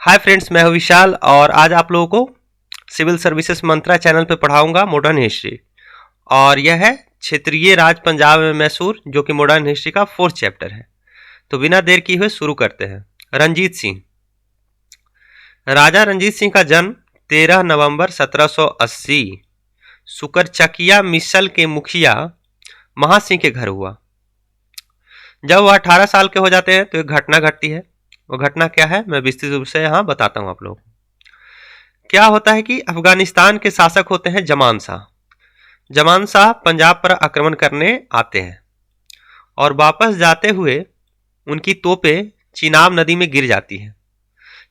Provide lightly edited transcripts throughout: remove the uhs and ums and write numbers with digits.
Hi friends, मैं हूं विशाल और आज आप लोगों को सिविल सर्विसेज मंत्रा चैनल पे पढ़ाऊंगा मॉडर्न हिस्ट्री। और यह है क्षेत्रीय राज पंजाब में मैसूर, जो कि मॉडर्न हिस्ट्री का 4th चैप्टर है। तो बिना देर किए हुए शुरू करते हैं। रंजीत सिंह। राजा रंजीत सिंह का जन्म 13 नवंबर 1780 सुकरचकिया मिसल के मुखिया महासिंह के घर हुआ। जब वह 18 साल के हो जाते हैं तो एक घटना घटती है। वो घटना क्या है मैं विस्तृत रूप से यहाँ बताता हूँ आप लोग। क्या होता है कि अफगानिस्तान के शासक होते हैं जमान शाह। जमान शाह पंजाब पर आक्रमण करने आते हैं और वापस जाते हुए उनकी तोपें चिनाब नदी में गिर जाती हैं।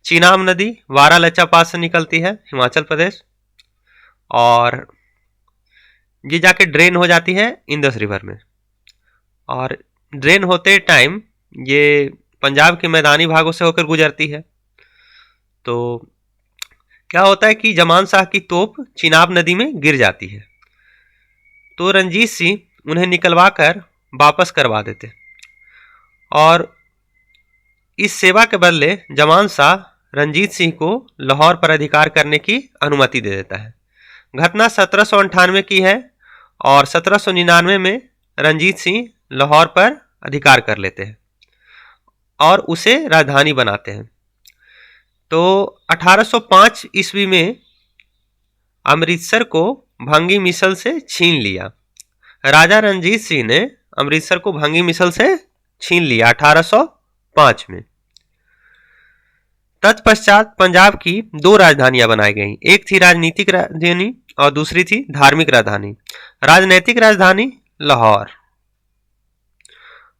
चिनाब नदी वारालचा पास से निकलती है, हिमाचल प्रदेश, और ये जाके ड्रेन हो जाती है इंदस रिवर में। और ड्रेन होते टाइम ये पंजाब के मैदानी भागों से होकर गुजरती है। तो क्या होता है कि जमान शाह की तोप चिनाब नदी में गिर जाती है, तो रंजीत सिंह उन्हें निकलवा कर वापस करवा देते और इस सेवा के बदले जमान शाह रंजीत सिंह को लाहौर पर अधिकार करने की अनुमति दे देता है। घटना 1798 की है और 1799 में रंजीत सिंह लाहौर पर अधिकार कर लेते हैं और उसे राजधानी बनाते हैं। तो 1805 ईस्वी में अमृतसर को भंगी मिसल से छीन लिया। राजा रंजीत सिंह ने अमृतसर को भंगी मिसल से छीन लिया 1805 में। तत्पश्चात पंजाब की दो राजधानियां बनाई गईं। एक थी राजनीतिक राजधानी और दूसरी थी धार्मिक राजधानी। राजनीतिक राजधानी लाहौर,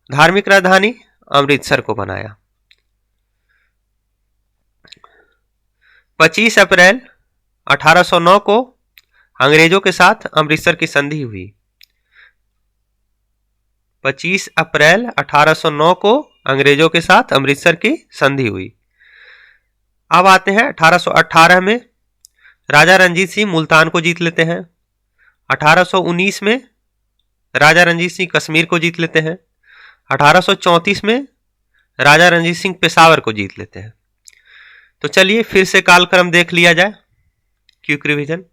धार्मिक राजधानी अमृतसर को बनाया। 25 अप्रैल 1809 को अंग्रेजों के साथ अमृतसर की संधि हुई। 25 अप्रैल 1809 को अंग्रेजों के साथ अमृतसर की संधि हुई। अब आते हैं 1818 में राजा रंजीत सिंह मुल्तान को जीत लेते हैं। 1819 में राजा रंजीत सिंह कश्मीर को जीत लेते हैं। 1834 में राजा रंजीत सिंह पेशावर को जीत लेते हैं। तो चलिए फिर से कालक्रम देख लिया जाए, क्विक रिवीजन।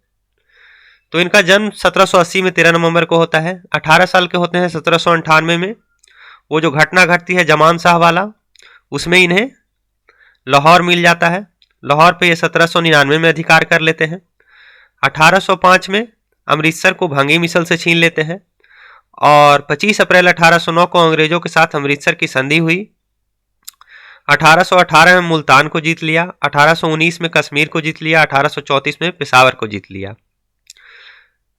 तो इनका जन्म 1780 में 13 नवंबर को होता है। 18 साल के होते हैं 1798 में। वो जो घटना घटती है जमान शाह वाला, उसमें इन्हें लाहौर मिल जाता है। लाहौर पे ये 1799 में अधिकार कर लेते हैं। 1805 में अमृतसर को भंगी मिसल से छीन लेते हैं और 25 अप्रैल 1809 को अंग्रेजों के साथ अमृतसर की संधि हुई। 1818 में मुल्तान को जीत लिया। 1819 में कश्मीर को जीत लिया। 1834 में पेशावर को जीत लिया।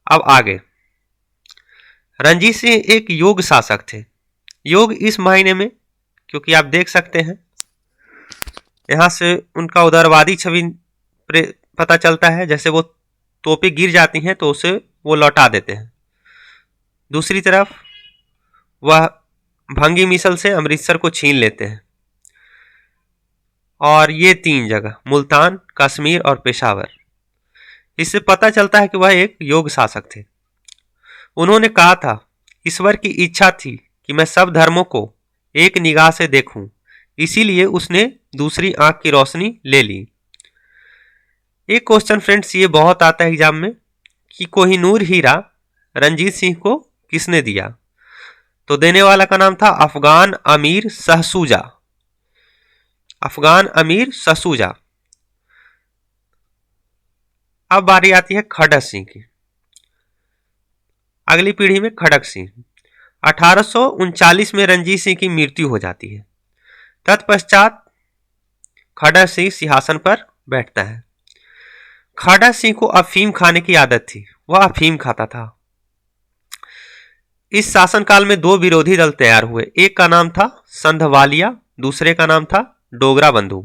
अब आगे, रंजीत सिंह एक योग्य शासक थे। योग इस महीने में, क्योंकि आप देख सकते हैं यहां से उनका उदारवादी छवि पता चलता है। जैसे वो तोपें गिर जाती हैं तो उसे वो लौटा देते हैं। दूसरी तरफ वह भंगी मिसल से अमृतसर को छीन लेते हैं और ये 3 जगह मुल्तान, कश्मीर और पेशावर, इससे पता चलता है कि वह एक योग्य शासक थे। उन्होंने कहा था, ईश्वर की इच्छा थी कि मैं सब धर्मों को एक निगाह से देखूं, इसीलिए उसने दूसरी आंख की रोशनी ले ली। एक क्वेश्चन फ्रेंड्स ये बहुत आता है एग्जाम में कि कोहिनूर हीरा रंजीत सिंह को किसने दिया? तो देने वाला का नाम था अफगान अमीर सहसुजा। अफगान अमीर सहसुजा। अब बारी आती है खड़क सिंह की। अगली पीढ़ी में खड़क सिंह। 1839 में रंजीत सिंह की मृत्यु हो जाती है। तत्पश्चात खड़क सिंह सिंहासन पर बैठता है। खड़क सिंह को अफीम खाने की आदत थी, वह अफीम खाता था। इस शासनकाल में 2 विरोधी दल तैयार हुए। एक का नाम था संधवालिया, दूसरे का नाम था डोगरा बंधु।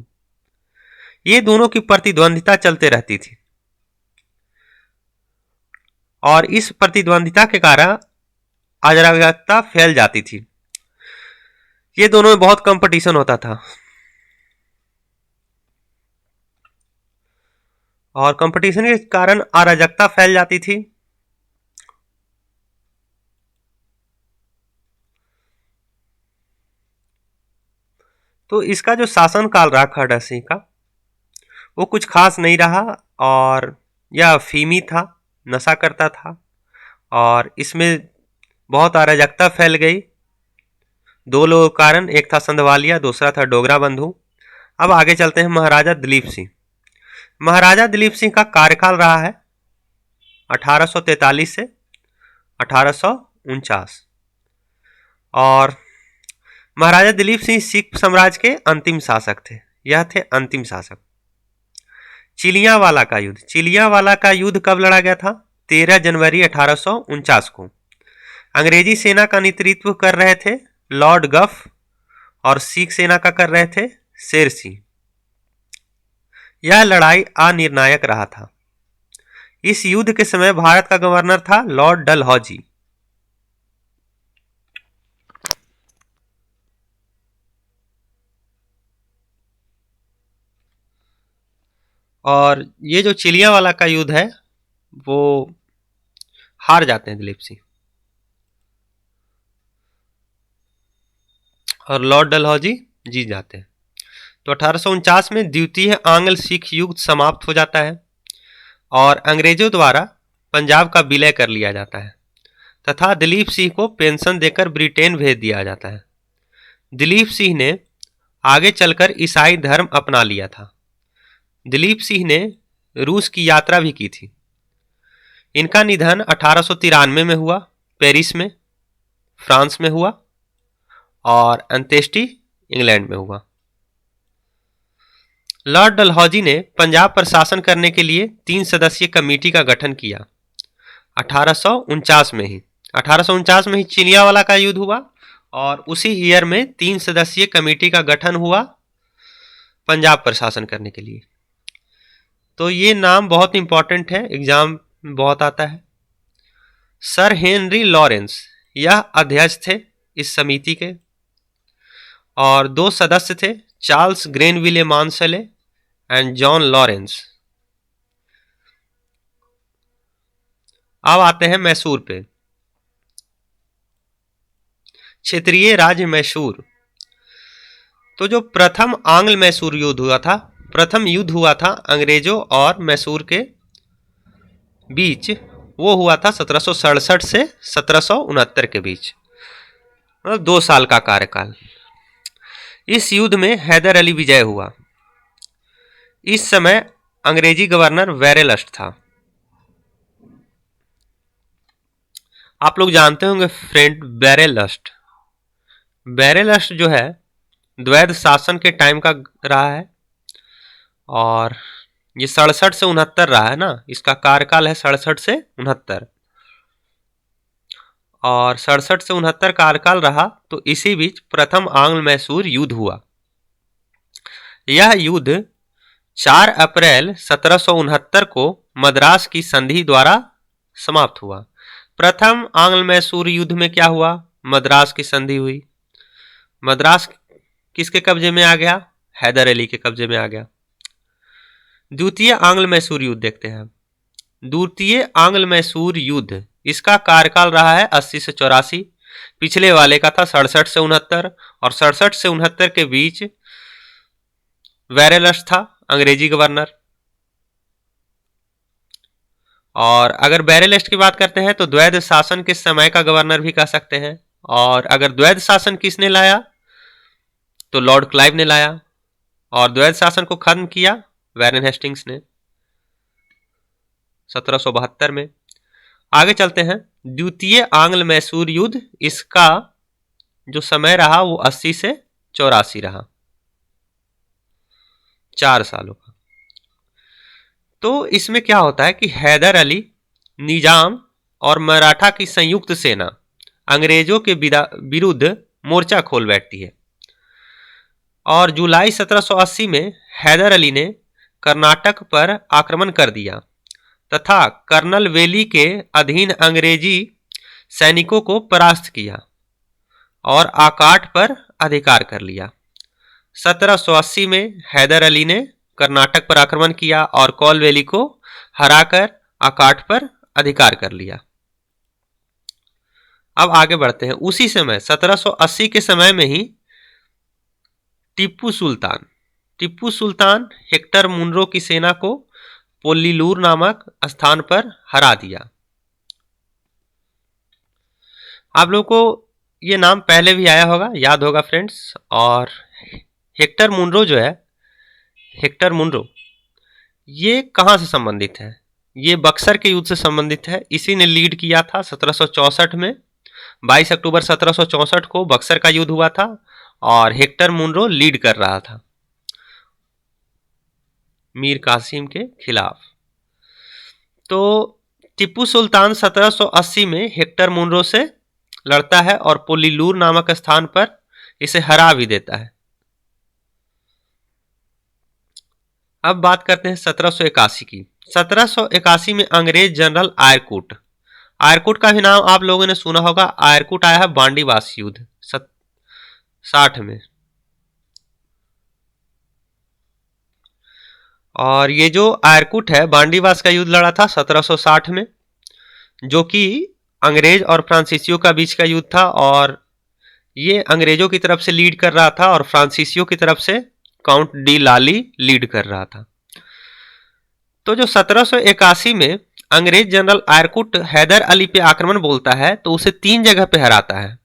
ये दोनों की प्रतिद्वंदिता चलते रहती थी और इस प्रतिद्वंदिता के कारण अराजकता फैल जाती थी। ये दोनों में बहुत कंपटीशन होता था और कंपटीशन के कारण अराजकता फैल जाती थी। तो इसका जो शासनकाल रहा खड़क सिंह का, वो कुछ खास नहीं रहा और यह अफीमी था, नशा करता था और इसमें बहुत अराजकता फैल गई। दो लोगों के कारण, एक था संधवालिया, दूसरा था डोगरा बंधु। अब आगे चलते हैं महाराजा दिलीप सिंह। महाराजा दिलीप सिंह का कार्यकाल रहा है 1843 से 1849 और महाराजा दिलीप सिंह सिख साम्राज्य के अंतिम शासक थे। यह थे अंतिम शासक। चिलियांवाला का युद्ध। चिलियांवाला का युद्ध कब लड़ा गया था? 13 जनवरी 1849 को। अंग्रेजी सेना का नेतृत्व कर रहे थे लॉर्ड गफ और सिख सेना का कर रहे थे शेर सिंह। यह लड़ाई अनिर्णायक रहा था। इस युद्ध के समय भारत का गवर्नर था लॉर्ड डलहौजी। और ये जो चिलियांवाला का युद्ध है वो हार जाते हैं दिलीप सिंह और लॉर्ड डलहौजी जीत जाते हैं। तो 1849 में द्वितीय आंग्ल सिख युद्ध समाप्त हो जाता है और अंग्रेजों द्वारा पंजाब का विलय कर लिया जाता है तथा दिलीप सिंह को पेंशन देकर ब्रिटेन भेज दिया जाता है। दिलीप सिंह ने आगे चलकर ईसाई धर्म अपना लिया था। दिलीप सिंह ने रूस की यात्रा भी की थी। इनका निधन 1893 में हुआ, पेरिस में, फ्रांस में हुआ और अंत्येष्टि इंग्लैंड में हुआ। लॉर्ड डलहौजी ने पंजाब पर शासन करने के लिए 3 सदस्यीय कमेटी का गठन किया 1849 में ही। 1849 में ही चिलियांवाला का युद्ध हुआ और उसी ईयर में 3 सदस्यीय कमेटी का गठन हुआ पंजाब पर शासन करने के लिए। तो ये नाम बहुत इंपॉर्टेंट है, एग्जाम में बहुत आता है। सर हेनरी लॉरेंस यह अध्यक्ष थे इस समिति के और 2 सदस्य थे चार्ल्स ग्रेनविले मानसले एंड जॉन लॉरेंस। अब आते हैं मैसूर पे। क्षेत्रीय राज्य मैसूर। तो जो प्रथम आंग्ल मैसूर युद्ध हुआ था, प्रथम युद्ध हुआ था अंग्रेजों और मैसूर के बीच, वो हुआ था 1767 से 1769 के बीच, मतलब 2 साल का कार्यकाल। इस युद्ध में हैदर अली विजय हुआ। इस समय अंग्रेजी गवर्नर वेरेलस्ट था। आप लोग जानते होंगे फ्रेंड बेरेलस्ट। बेरेलस्ट जो है द्वैध शासन के टाइम का रहा है और ये 67 से 69 रहा है ना, इसका कार्यकाल है 67 से 69 और 67 से 69 कार्यकाल रहा। तो इसी बीच प्रथम आंग्ल मैसूर युद्ध हुआ। यह युद्ध 4 अप्रैल 1769 को मद्रास की संधि द्वारा समाप्त हुआ। प्रथम आंग्ल मैसूर युद्ध में क्या हुआ? मद्रास की संधि हुई। मद्रास किसके कब्जे में आ गया? हैदर अली के कब्जे में आ गया। द्वितीय आंग्ल मैसूर युद्ध देखते हैं। द्वितीय आंग्ल मैसूर युद्ध, इसका कार्यकाल रहा है 80 से 84। पिछले वाले का था 67 से 69 और 67 से 69 के बीच वेरेलस्ट था अंग्रेजी गवर्नर। और अगर बेरेलस्ट की बात करते हैं तो द्वैध शासन के समय का गवर्नर भी कह सकते हैं। और अगर द्वैध शासन किसने लाया तो लॉर्ड क्लाइव ने लाया और द्वैध शासन को खत्म किया वैरेन हेस्टिंग्स ने 1772 में। आगे चलते हैं। द्वितीय आंग्ल मैसूर युद्ध, इसका जो समय रहा वो 80 से 84 रहा, 4 सालों का। तो इसमें क्या होता है कि हैदर अली, निजाम और मराठा की संयुक्त सेना अंग्रेजों के विरुद्ध मोर्चा खोल बैठती है और जुलाई 1780 में हैदर अली ने कर्नाटक पर आक्रमण कर दिया तथा कर्नल वेली के अधीन अंग्रेजी सैनिकों को परास्त किया और आकाट पर अधिकार कर लिया। 1780 में हैदर अली ने कर्नाटक पर आक्रमण किया और कॉल वैली को हराकर आकाट पर अधिकार कर लिया। अब आगे बढ़ते हैं। उसी समय 1780 के समय में ही टीपू सुल्तान, टीपू सुल्तान हेक्टर मुनरो की सेना को पोल्लीलूर नामक स्थान पर हरा दिया। आप लोगों को ये नाम पहले भी आया होगा, याद होगा फ्रेंड्स। और हेक्टर मुनरो जो है, हेक्टर मुनरो ये कहाँ से संबंधित है? ये बक्सर के युद्ध से संबंधित है। इसी ने लीड किया था 1764 में। 22 अक्टूबर 1764 को बक्सर का युद्ध हुआ था और हेक्टर मुनरो लीड कर रहा था मीर कासिम के खिलाफ। तो टीपू सुल्तान 1780 में हेक्टर मुनरो से लड़ता है और पोल्लीलूर नामक स्थान पर इसे हरा भी देता है। अब बात करते हैं 1781 की। 1781 में अंग्रेज जनरल आयरकूट, आयरकूट का भी नाम आप लोगों ने सुना होगा। आयरकूट आया है बांडीवास युद्ध 60 में। और ये जो आयरकूट है, बांडीवास का युद्ध लड़ा था 1760 में, जो कि अंग्रेज और फ्रांसीसियों का बीच का युद्ध था। और ये अंग्रेजों की तरफ से लीड कर रहा था और फ्रांसीसियों की तरफ से काउंट डी लाली लीड कर रहा था। तो जो 1781 में अंग्रेज जनरल आयरकूट हैदर अली पे आक्रमण बोलता है तो उसे 3 जगह पे हराता है,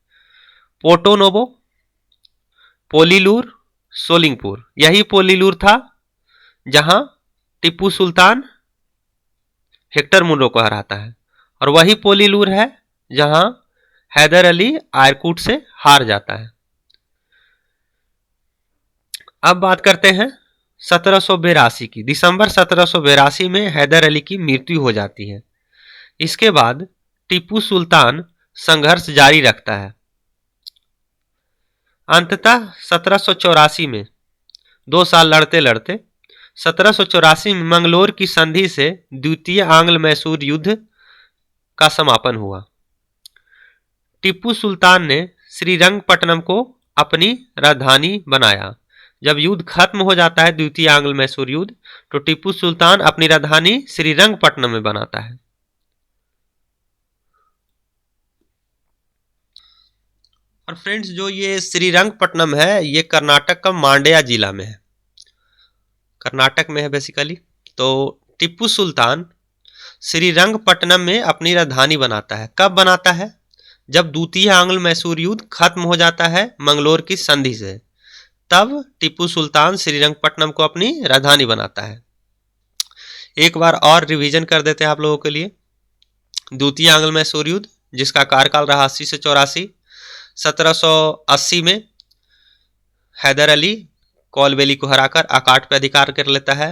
पोर्टो नोवो, पोल्लीलूर, सोलिंगपुर। यही पोल्लीलूर था जहां टीपू सुल्तान हेक्टर मुनरो को हराता है, और वही पोल्लीलूर है जहां हैदर अली आयरकूट से हार जाता है। अब बात करते हैं 1782 की। दिसंबर 1782 में हैदर अली की मृत्यु हो जाती है। इसके बाद टीपू सुल्तान संघर्ष जारी रखता है। अंततः 1784 में 2 साल लड़ते लड़ते 1784 में मंगलोर की संधि से द्वितीय आंग्ल मैसूर युद्ध का समापन हुआ। टीपू सुल्तान ने श्रीरंगपट्टनम को अपनी राजधानी बनाया। जब युद्ध खत्म हो जाता है, द्वितीय आंग्ल मैसूर युद्ध, तो टीपू सुल्तान अपनी राजधानी श्रीरंगपट्टनम में बनाता है। और फ्रेंड्स, जो ये श्रीरंगपट्टनम है ये कर्नाटक का मांड्या जिला में है, कर्नाटक में है बेसिकली। तो टीपू सुल्तान श्रीरंगपट्टनम में अपनी राजधानी बनाता है। कब बनाता है? जब द्वितीय आंग्ल मैसूर युद्ध खत्म हो जाता है मंगलोर की संधि से, तब टीपू सुल्तान श्रीरंगपट्टनम को अपनी राजधानी बनाता है। एक बार और रिवीजन कर देते हैं आप लोगों के लिए। द्वितीय आंग्ल मैसूर युद्ध, जिसका कार्यकाल रहा 80 से 84। 1780 में हैदर अली कोलबेली को हराकर अकाट पर अधिकार कर लेता है।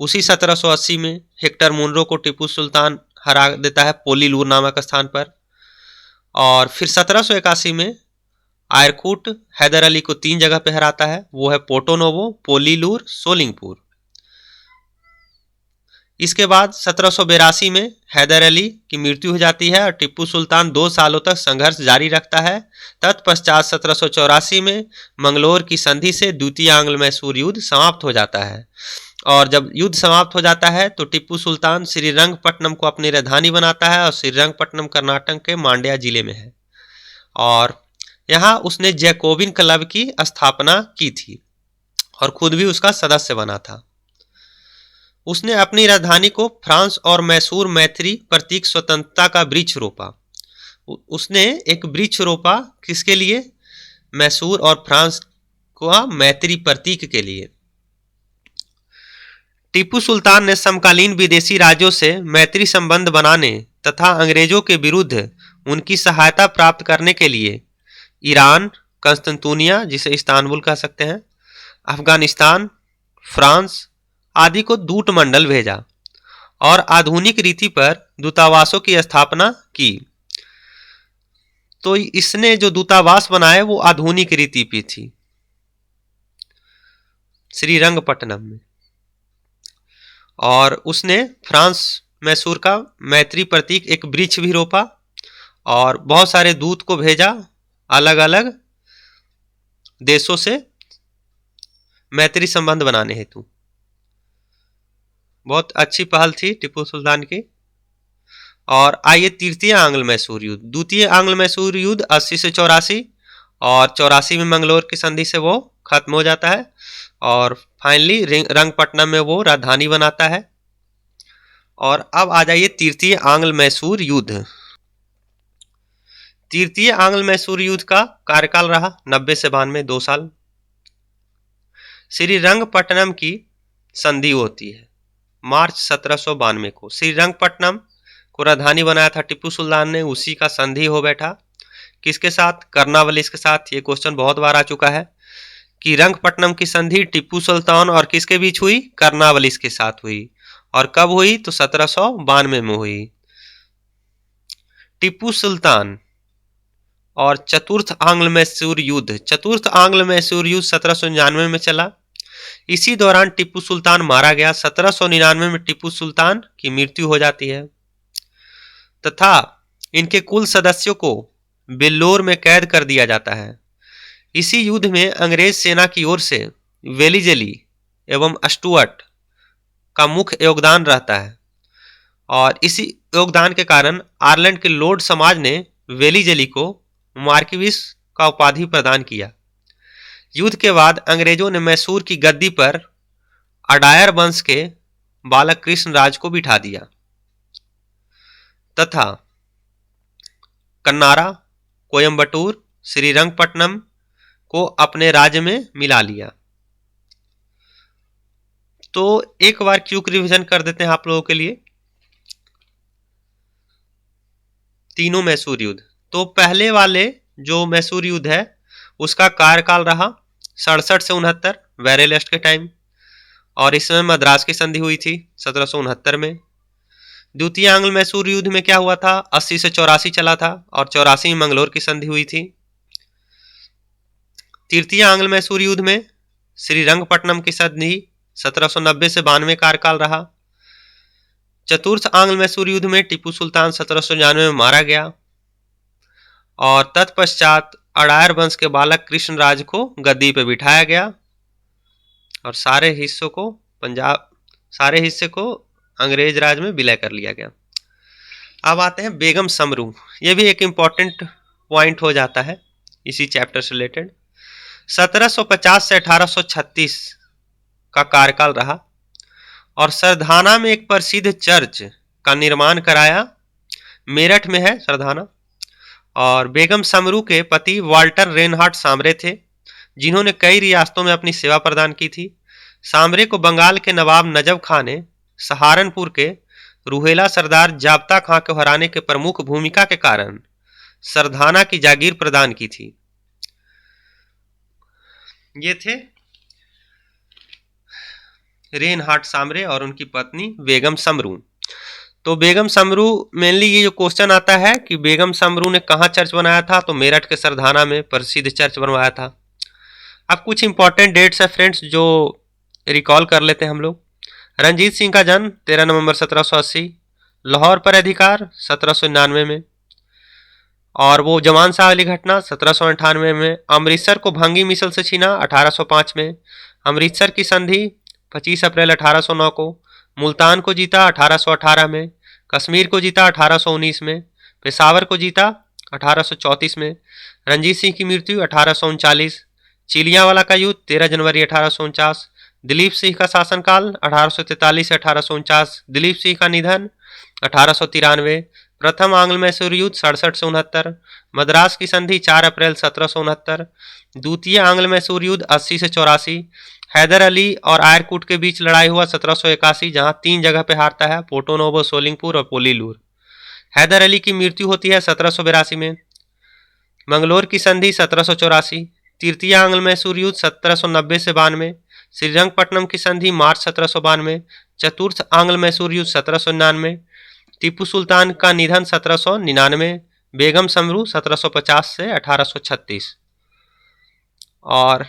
उसी 1780 में हेक्टर मुनरो को टीपू सुल्तान हरा देता है पोल्लीलूर नामक स्थान पर। और फिर 1781 में आयरकूट हैदर अली को 3 जगह पे हराता है, वो है पोर्टो नोवो, पोल्लीलूर, सोलिंगपुर। इसके बाद 1782 में हैदर अली की मृत्यु हो जाती है और टीपू सुल्तान 2 सालों तक संघर्ष जारी रखता है। तत्पश्चात 1784 में मंगलोर की संधि से द्वितीय आंग्ल मैसूर युद्ध समाप्त हो जाता है। और जब युद्ध समाप्त हो जाता है तो टीपू सुल्तान श्रीरंगपट्टनम को अपनी राजधानी बनाता है, और श्रीरंगपट्टनम कर्नाटक के मांड्या जिले में है। और यहाँ उसने जैकोबिन क्लब की स्थापना की थी और खुद भी उसका सदस्य बना था। उसने अपनी राजधानी को फ्रांस और मैसूर मैत्री प्रतीक स्वतंत्रता का वृक्ष रोपा। उसने एक वृक्ष रोपा किसके लिए? मैसूर और फ्रांस को मैत्री प्रतीक के लिए। टीपू सुल्तान ने समकालीन विदेशी राज्यों से मैत्री संबंध बनाने तथा अंग्रेजों के विरुद्ध उनकी सहायता प्राप्त करने के लिए ईरान, कंस्तंतुनिया जिसे इस्तांबुल कह सकते हैं, अफगानिस्तान, फ्रांस आदि को दूत मंडल भेजा और आधुनिक रीति पर दूतावासों की स्थापना की। तो इसने जो दूतावास बनाए वो आधुनिक रीति पे थी श्रीरंगपट्टनम में। और उसने फ्रांस मैसूर का मैत्री प्रतीक एक वृक्ष भी रोपा और बहुत सारे दूत को भेजा अलग अलग देशों से मैत्री संबंध बनाने हेतु। बहुत अच्छी पहल थी टीपू सुल्तान की। और आइए तृतीय आंग्ल मैसूर युद्ध। द्वितीय आंग्ल मैसूर युद्ध 80 से 84 और 84 में मंगलोर की संधि से वो खत्म हो जाता है। और फाइनली रंगपट्टनम में वो राजधानी बनाता है। और अब आ जाइए तृतीय आंग्ल मैसूर युद्ध। तृतीय आंग्ल मैसूर युद्ध का कार्यकाल रहा 90 से 92, 2 साल। श्रीरंगपट्टनम की संधि होती है मार्च 1792 को। श्रीरंगपट्टनम को राजधानी बनाया था टीपू सुल्तान ने, उसी का संधि हो बैठा। किसके साथ? कर्नावलिस के साथ। ये क्वेश्चन बहुत बार आ चुका है कि रंगपट्टनम की संधि टीपू सुल्तान और किसके बीच हुई? कर्नावलिस के साथ हुई। और कब हुई? तो 1792 में हुई। टीपू सुल्तान और चतुर्थ आंग्ल मैसूर युद्ध। चतुर्थ आंग्ल मैसूर युद्ध 1799 में चला। इसी दौरान टीपू सुल्तान मारा गया। 1799 में टीपू सुल्तान की मृत्यु हो जाती है तथा इनके कुल सदस्यों को बेल्लोर में कैद कर दिया जाता है। इसी युद्ध में अंग्रेज सेना की ओर से वेलीजेली एवं स्टुअर्ट का मुख्य योगदान रहता है और इसी योगदान के कारण आयरलैंड के लॉर्ड समाज ने वेलीजेली को मार्किविस का उपाधि प्रदान किया। युद्ध के बाद अंग्रेजों ने मैसूर की गद्दी पर अडायर वंश के बालक कृष्ण राज को बिठा दिया तथा कन्नारा, कोयम्बटूर, श्रीरंगपट्टनम को अपने राज्य में मिला लिया। तो एक बार क्विक रिवीजन कर देते हैं आप लोगों के लिए। तीनों मैसूर युद्ध। तो पहले वाले जो मैसूर युद्ध है उसका कार्यकाल रहा 67 से 69 वेरेलेस्ट के टाइम, और इसमें मद्रास की संधि हुई थी 1769 में। द्वितीय आंग्ल मैसूर युद्ध में क्या हुआ था? 80 से 84 चला था और 84 में मंगलोर की संधि हुई थी। तृतीय आंग्ल मैसूर युद्ध में श्रीरंगपट्टनम की संधि 1790 से 92 कार्यकाल रहा। चतुर्थ आंग्ल मैसूर युद्ध में टीपू सुल्तान 1799 में मारा गया और तत्पश्चात अडायर वंश के बालक कृष्ण राज को गद्दी पर बिठाया गया और सारे हिस्से को अंग्रेज राज में विलय कर लिया गया। अब आते हैं बेगम समरू। ये भी एक इंपॉर्टेंट पॉइंट हो जाता है इसी चैप्टर से रिलेटेड। 1750 से 1836 का कार्यकाल रहा और सरधाना में एक प्रसिद्ध चर्च का निर्माण कराया। मेरठ में है सरधाना। और बेगम समरू के पति वाल्टर रेनहार्ट सांबरे थे, जिन्होंने कई रियासतों में अपनी सेवा प्रदान की थी। सांबरे को बंगाल के नवाब नजफ खां ने सहारनपुर के रूहेला सरदार जाब्ता खां को हराने के प्रमुख भूमिका के कारण सरधाना की जागीर प्रदान की थी। ये थे रेनहार्ट सांबरे और उनकी पत्नी बेगम समरू। तो बेगम समरू मेनली ये जो क्वेश्चन आता है कि बेगम समरू ने कहाँ चर्च बनाया था, तो मेरठ के सरधाना में प्रसिद्ध चर्च बनवाया था। अब कुछ इंपॉर्टेंट डेट्स है फ्रेंड्स जो रिकॉल कर लेते हैं हम लोग। रंजीत सिंह का जन्म 13 नवंबर 1780, लाहौर पर अधिकार 1799 में, और वो जमान शाह वाली घटना 1798 में। अमृतसर को भंगी मिसल से छीना 1805 में। अमृतसर की संधि 25 अप्रैल 1809 को। मुल्तान को जीता 1818 में। कश्मीर को जीता 1819 में। पेशावर को जीता 1834 में। रंजीत सिंह की मृत्यु 1839। चिलियावाला का युद्ध 13 जनवरी 1849। दिलीप सिंह का शासनकाल 1843 से 1849। दिलीप सिंह का निधन 1893। प्रथम आंग्ल मैसूर युद्ध 67 से 69। मद्रास की संधि 4 अप्रैल 1769। द्वितीय आंग्ल मैसूर युद्ध 80 से 84। हैदर अली और आयरकूट के बीच लड़ाई हुआ 1781, जहां 3 जगह पे हारता है, पोर्टोनोवो, सोलिंगपुर और पोलीलूर। हैदर अली की मृत्यु होती है 1782 में। मंगलोर की संधि 1784। तृतीय आंग्ल मैसूर युद्ध 1790 से 92। श्रीरंगपट्टनम की संधि मार्च 1792। चतुर्थ आंग्ल मैसूर युद्ध 1799। टीपू सुल्तान का निधन 1799। बेगम समरू 1750 से 1836। और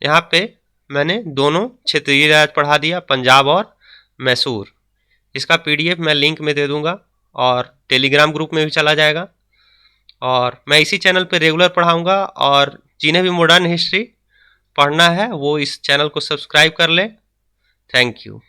यहाँ पे मैंने दोनों क्षेत्रीय राज पढ़ा दिया, पंजाब और मैसूर। इसका PDF मैं लिंक में दे दूंगा और टेलीग्राम ग्रुप में भी चला जाएगा। और मैं इसी चैनल पे रेगुलर पढ़ाऊंगा, और जिन्हें भी मॉडर्न हिस्ट्री पढ़ना है वो इस चैनल को सब्सक्राइब कर लें। Thank you.